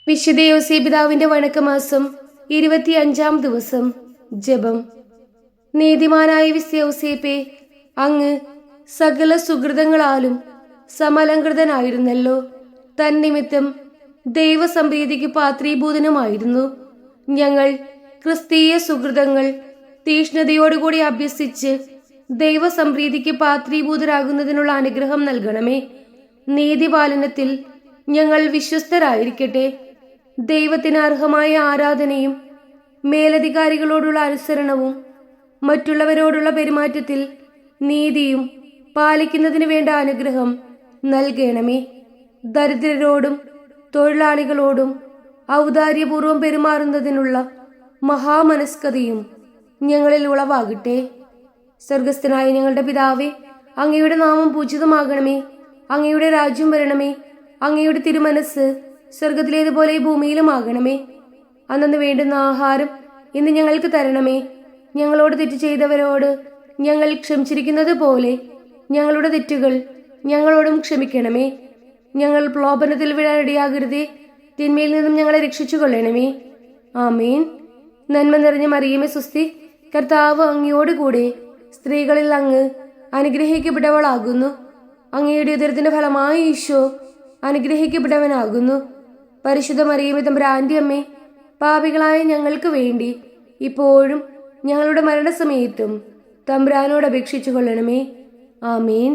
വിശുദ്ധ യോസേപ്പിതാവിന്റെ വണക്കമാസം 25-ാം ദിവസം. ജപം. നീതിമാനായ വിശുദ്ധ യോസേപ്പേ, അങ്ങ് സകല സുഹൃതങ്ങളാലും സമലങ്കൃതനായിരുന്നല്ലോ. തന്നിമിത്തം ദൈവസംപ്രീതിക്ക് പാത്രീഭൂതനുമായിരുന്നു. ഞങ്ങൾ ക്രിസ്തീയ സുഹൃതങ്ങൾ തീഷ്ണതയോടുകൂടി അഭ്യസിച്ച് ദൈവസംപ്രീതിക്ക് പാത്രീഭൂതരാകുന്നതിനുള്ള അനുഗ്രഹം നൽകണമേ. നീതിപാലനത്തിൽ ഞങ്ങൾ വിശ്വസ്തരായിരിക്കട്ടെ. ദൈവത്തിന് അർഹമായ ആരാധനയും മേലധികാരികളോടുള്ള അനുസരണവും മറ്റുള്ളവരോടുള്ള പെരുമാറ്റത്തിൽ നീതിയും പാലിക്കുന്നതിന് വേണ്ട അനുഗ്രഹം നൽകണമേ. ദരിദ്രരോടും തൊഴിലാളികളോടും ഔദാര്യപൂർവം പെരുമാറുന്നതിനുള്ള മഹാമനസ്കതയും ഞങ്ങളിൽ ഉളവാകട്ടെ. സ്വർഗസ്ഥനായ ഞങ്ങളുടെ പിതാവേ, അങ്ങയുടെ നാമം പൂജിതമാകണമേ. അങ്ങയുടെ രാജ്യം വരണമേ. അങ്ങയുടെ തിരുമനസ് സ്വർഗത്തിലേതുപോലെ ഭൂമിയിലുമാകണമേ. അന്നു വേണ്ടുന്ന ആഹാരം ഇന്ന് ഞങ്ങൾക്ക് തരണമേ. ഞങ്ങളോട് തെറ്റ് ചെയ്തവരോട് ഞങ്ങൾ ക്ഷമിച്ചിരിക്കുന്നത് പോലെ ഞങ്ങളുടെ തെറ്റുകൾ ഞങ്ങളോടും ക്ഷമിക്കണമേ. ഞങ്ങൾ പ്രലോഭനത്തിൽ വീഴാനിടയാകരുതേ. തിന്മയിൽ നിന്നും ഞങ്ങളെ രക്ഷിച്ചു കൊള്ളണമേ. ആമേൻ. നന്മ നിറഞ്ഞ മറിയമേ സ്വസ്തി, കർത്താവ് അങ്ങയോടുകൂടെ സ്ത്രീകളിൽ അങ്ങ് അനുഗ്രഹിക്കപ്പെട്ടവളാകുന്നു. അങ്ങയുടെ ഉദരത്തിന്റെ ഫലമായി ഈശോ അനുഗ്രഹിക്കപ്പെട്ടവനാകുന്നു. പരിശുദ്ധ മറിയമേ തമ്പുരാന്റെ അമ്മേ, പാപികളായ ഞങ്ങൾക്ക് വേണ്ടി ഇപ്പോഴും ഞങ്ങളുടെ മരണസമയത്തും തമ്പുരാനോട് അപേക്ഷിച്ചു കൊള്ളണമേ. ആമേൻ.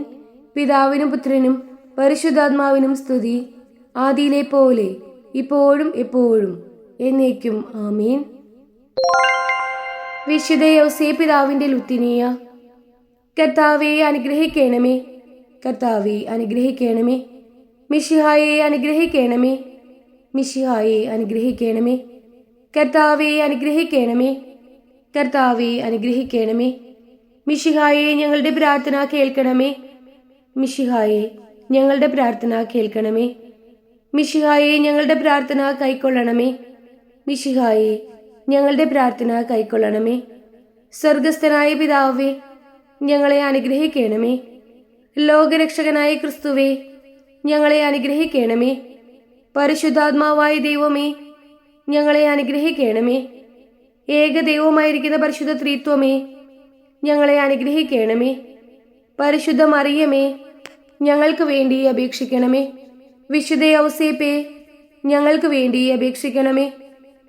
പിതാവിനും പുത്രനും പരിശുദ്ധാത്മാവിനും സ്തുതി, ആദിയിലെ പോലെ ഇപ്പോഴും എപ്പോഴും എന്നേക്കും. ആമേൻ. വിശുദ്ധ യോസേപ്പിതാവിന്റെ ലുത്തിനിയ. കർത്താവെ അനുഗ്രഹിക്കണമേ. കർത്താവെ അനുഗ്രഹിക്കണമേ. മിശിഹായെ അനുഗ്രഹിക്കണമേ. മിശിഹായെ അനുഗ്രഹിക്കണമേ. കർത്താവെ അനുഗ്രഹിക്കണമേ. കർത്താവെ അനുഗ്രഹിക്കണമേ. മിശിഹായെ ഞങ്ങളുടെ പ്രാർത്ഥന കേൾക്കണമേ. മിശിഹായെ ഞങ്ങളുടെ പ്രാർത്ഥന കേൾക്കണമേ. മിശിഹായെ ഞങ്ങളുടെ പ്രാർത്ഥന കൈക്കൊള്ളണമേ. മിശിഹായെ ഞങ്ങളുടെ പ്രാർത്ഥന കൈക്കൊള്ളണമേ. സ്വർഗസ്ഥനായ പിതാവേ, ഞങ്ങളെ അനുഗ്രഹിക്കണമേ. ലോകരക്ഷകനായ ക്രിസ്തുവേ, ഞങ്ങളെ അനുഗ്രഹിക്കണമേ. പരിശുദ്ധാത്മാവായ ദൈവമേ, ഞങ്ങളെ അനുഗ്രഹിക്കണമേ. ഏകദൈവമായിരിക്കുന്ന പരിശുദ്ധ ത്രിത്വമേ, ഞങ്ങളെ അനുഗ്രഹിക്കണമേ. പരിശുദ്ധ മറിയമേ, ഞങ്ങൾക്ക് വേണ്ടി അപേക്ഷിക്കണമേ. വിശുദ്ധ ഔസേപ്പേ, ഞങ്ങൾക്ക് വേണ്ടി അപേക്ഷിക്കണമേ.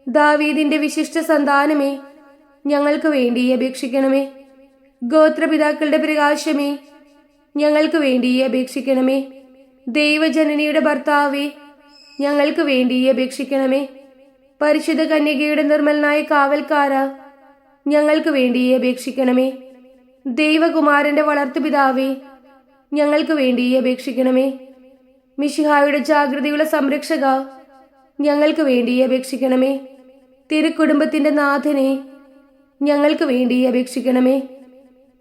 ദാവീദിന്റെ വിശിഷ്ട സന്താനമേ, ഞങ്ങൾക്ക് വേണ്ടി അപേക്ഷിക്കണമേ. ഗോത്രപിതാക്കളുടെ പ്രകാശമേ, ഞങ്ങൾക്ക് വേണ്ടി അപേക്ഷിക്കണമേ. ദൈവജനനിയുടെ ഭർത്താവേ, ഞങ്ങൾക്ക് വേണ്ടി അപേക്ഷിക്കണമേ. പരിശുദ്ധ കന്യകയുടെ നിർമ്മലനായ കാവൽക്കാര, ഞങ്ങൾക്ക് വേണ്ടി അപേക്ഷിക്കണമേ. ദൈവകുമാരന്റെ വളർത്തുപിതാവേ, ഞങ്ങൾക്ക് വേണ്ടി അപേക്ഷിക്കണമേ. മിശിഹായുടെ ജാഗ്രതയുള്ള സംരക്ഷക, ഞങ്ങൾക്ക് വേണ്ടി അപേക്ഷിക്കണമേ. തിരുക്കുടുംബത്തിന്റെ നാഥനെ, ഞങ്ങൾക്ക് വേണ്ടി അപേക്ഷിക്കണമേ.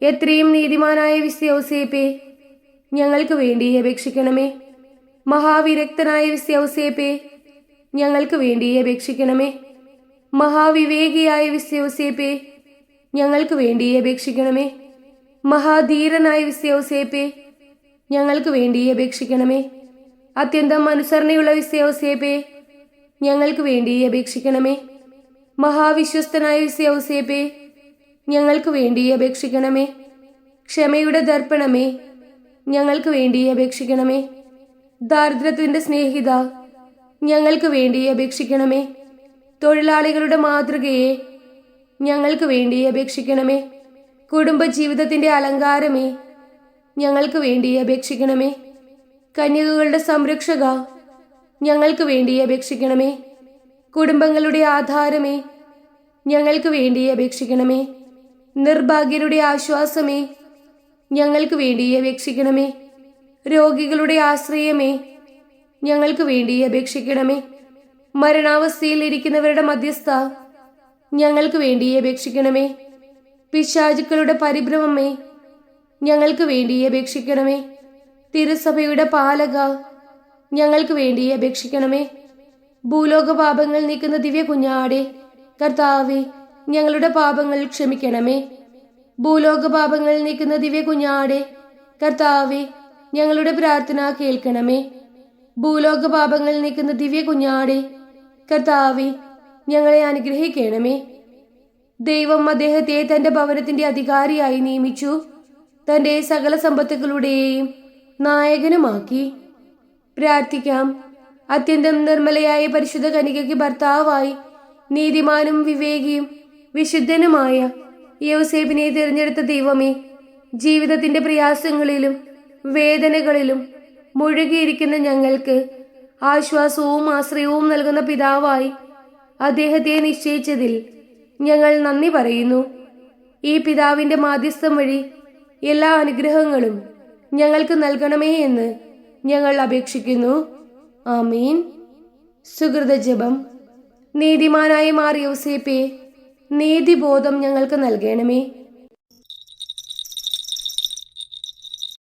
എത്രയും നീതിമാനായ വിശുദ്ധ യോസേപ്പേ, ഞങ്ങൾക്ക് വേണ്ടി അപേക്ഷിക്കണമേ. മഹാവിരക്തനായ വിശുദ്ധ യോസേപ്പേ, ഞങ്ങൾക്ക് വേണ്ടി അപേക്ഷിക്കണമേ. മഹാവിവേകിയായ വിശുദ്ധ യോസേപ്പേ, ഞങ്ങൾക്ക് വേണ്ടി അപേക്ഷിക്കണമേ. മഹാധീരനായ വിശുദ്ധ യോസേപ്പേ, ഞങ്ങൾക്ക് വേണ്ടി അപേക്ഷിക്കണമേ. അത്യന്തം അനുസരണയുള്ള വിശുദ്ധ യോസേപ്പേ, ഞങ്ങൾക്ക് വേണ്ടി അപേക്ഷിക്കണമേ. മഹാവിശ്വസ്തനായ വിശുദ്ധ യോസേപ്പേ, ഞങ്ങൾക്ക് വേണ്ടി അപേക്ഷിക്കണമേ. ക്ഷമയുടെ ദർപ്പണമേ, ഞങ്ങൾക്ക് വേണ്ടി അപേക്ഷിക്കണമേ. ദാരിദ്ര്യത്തിന്റെ സ്നേഹിത, ഞങ്ങൾക്ക് വേണ്ടി അപേക്ഷിക്കണമേ. തൊഴിലാളികളുടെ മാതൃകയെ, ഞങ്ങൾക്ക് വേണ്ടി അപേക്ഷിക്കണമേ. കുടുംബജീവിതത്തിന്റെ അലങ്കാരമേ, ഞങ്ങൾക്ക് വേണ്ടി അപേക്ഷിക്കണമേ. കന്യകകളുടെ സംരക്ഷക, ഞങ്ങൾക്ക് വേണ്ടി അപേക്ഷിക്കണമേ. കുടുംബങ്ങളുടെ ആധാരമേ, ഞങ്ങൾക്ക് വേണ്ടി അപേക്ഷിക്കണമേ. നിർഭാഗ്യരുടെ ആശ്വാസമേ, ഞങ്ങൾക്ക് വേണ്ടി അപേക്ഷിക്കണമേ. രോഗികളുടെ ആശ്രയമേ, ഞങ്ങൾക്ക് വേണ്ടി അപേക്ഷിക്കണമേ. മരണാവസ്ഥയിൽ ഇരിക്കുന്നവരുടെ മധ്യസ്ഥ, ഞങ്ങൾക്ക് വേണ്ടി അപേക്ഷിക്കണമേ. പിശാചുക്കളുടെ പരിഭ്രമമേ, ഞങ്ങൾക്ക് വേണ്ടി അപേക്ഷിക്കണമേ. തിരുസഭയുടെ പാലക, ഞങ്ങൾക്ക് വേണ്ടി അപേക്ഷിക്കണമേ. ഭൂലോക പാപങ്ങൾ നീക്കുന്ന ദിവ്യ കുഞ്ഞാടെ, കർത്താവേ, ഞങ്ങളുടെ പാപങ്ങൾ ക്ഷമിക്കണമേ. ഭൂലോക പാപങ്ങൾ നീക്കുന്ന ദിവ്യ കുഞ്ഞാടെ, കർത്താവേ, ഞങ്ങളുടെ പ്രാർത്ഥന കേൾക്കണമേ. ഭൂലോക പാപങ്ങൾ നീക്കുന്ന ദിവ്യ കുഞ്ഞാടെ, കർത്താവേ, ഞങ്ങളെ അനുഗ്രഹിക്കണമേ. ദൈവം അദ്ദേഹത്തെ തന്റെ ഭവനത്തിന്റെ അധികാരിയായി നിയമിച്ചു, തന്റെ സകല സമ്പത്തുകളുടെയും നായകനുമാക്കി. പ്രാർത്ഥിക്കാം. അത്യന്തം നിർമ്മലയായ പരിശുദ്ധ കന്യകയ്ക്ക് ഭർത്താവായി നീതിമാനും വിവേകിയും വിശുദ്ധനുമായ യൗസേപ്പിനെ തിരഞ്ഞെടുത്ത ദൈവമേ, ജീവിതത്തിന്റെ പ്രയാസങ്ങളിലും വേദനകളിലും മുഴുകിയിരിക്കുന്ന ഞങ്ങൾക്ക് ആശ്വാസവും ആശ്രയവും നൽകുന്ന പിതാവായി അദ്ദേഹത്തെ നിശ്ചയിച്ചതിൽ ഞങ്ങൾ നന്ദി പറയുന്നു. ഈ പിതാവിന്റെ മാധ്യസ്ഥം വഴി എല്ലാ അനുഗ്രഹങ്ങളും ഞങ്ങൾക്ക് നൽകണമേ എന്ന് ഞങ്ങൾ അപേക്ഷിക്കുന്നു. ആമീൻ. സുഹൃത ജപം. നീതിമാനായ മാർ യൗസേപ്പേ, നീതിബോധം ഞങ്ങൾക്ക് നൽകണമേ.